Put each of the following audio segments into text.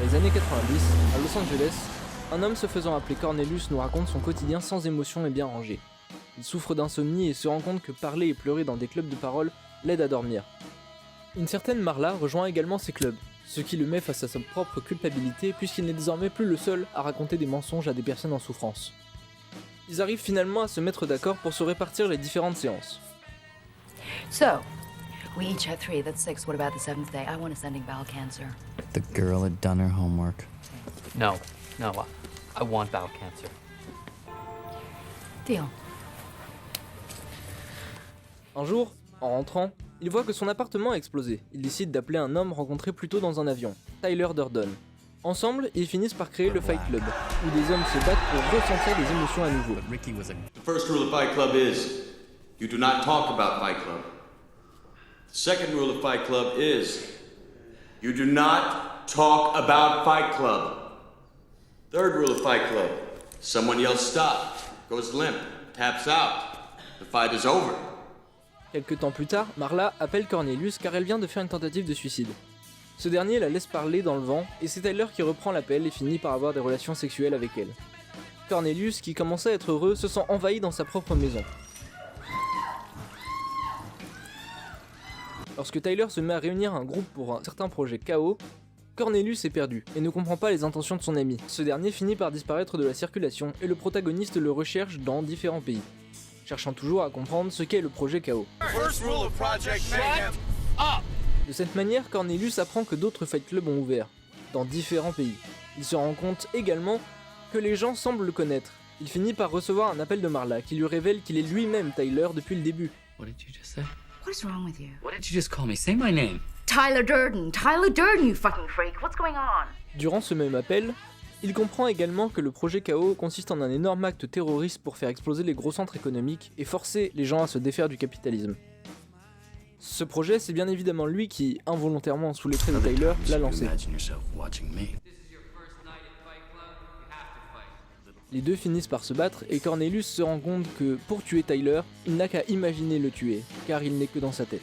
les années 90, à Los Angeles, un homme se faisant appeler Cornelius nous raconte son quotidien sans émotion et bien rangé. Il souffre d'insomnie et se rend compte que parler et pleurer dans des clubs de parole l'aide à dormir. Une certaine Marla rejoint également ces clubs, ce qui le met face à sa propre culpabilité puisqu'il n'est désormais plus le seul à raconter des mensonges à des personnes en souffrance. Ils arrivent finalement à se mettre d'accord pour se répartir les différentes séances. So, we each had 3, that's 6. What about the 7th day? I want ascending bowel cancer. The girl had done her homework. No, I want bowel cancer. Deal. Un jour, en rentrant, il voit que son appartement a explosé. Il décide d'appeler un homme rencontré plus tôt dans un avion, Tyler Durden. Ensemble, ils finissent par créer le Fight Club, où des hommes se battent pour ressentir des émotions à nouveau. The first rule of Fight Club is, you do not talk about Fight Club. The second rule of Fight Club is, you do not talk about Fight Club. Third rule of Fight Club, someone yells stop, goes limp, taps out. The fight is over. Quelques temps plus tard, Marla appelle Cornelius car elle vient de faire une tentative de suicide. Ce dernier la laisse parler dans le vent et c'est Tyler qui reprend l'appel et finit par avoir des relations sexuelles avec elle. Cornelius, qui commençait à être heureux, se sent envahi dans sa propre maison. Lorsque Tyler se met à réunir un groupe pour un certain projet KO, Cornelius est perdu et ne comprend pas les intentions de son ami. Ce dernier finit par disparaître de la circulation et le protagoniste le recherche dans différents pays, cherchant toujours à comprendre ce qu'est le projet KO. De cette manière, Cornelius apprend que d'autres fight clubs ont ouvert, dans différents pays. Il se rend compte également que les gens semblent le connaître. Il finit par recevoir un appel de Marla qui lui révèle qu'il est lui-même Tyler depuis le début. What did you just say? What is wrong with you? What did you just call me? Say my name. Tyler Durden, you fucking freak. What's going on? Durant ce même appel, il comprend également que le projet KO consiste en un énorme acte terroriste pour faire exploser les gros centres économiques et forcer les gens à se défaire du capitalisme. Ce projet, c'est bien évidemment lui qui, involontairement sous les traits de Tyler, l'a lancé. Les deux finissent par se battre et Cornelius se rend compte que, pour tuer Tyler, il n'a qu'à imaginer le tuer, car il n'est que dans sa tête.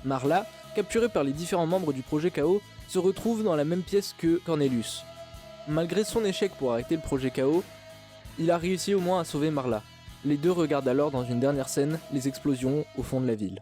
Marla, capturée par les différents membres du projet KO, se retrouve dans la même pièce que Cornelius. Malgré son échec pour arrêter le projet KO, il a réussi au moins à sauver Marla. Les deux regardent alors dans une dernière scène les explosions au fond de la ville.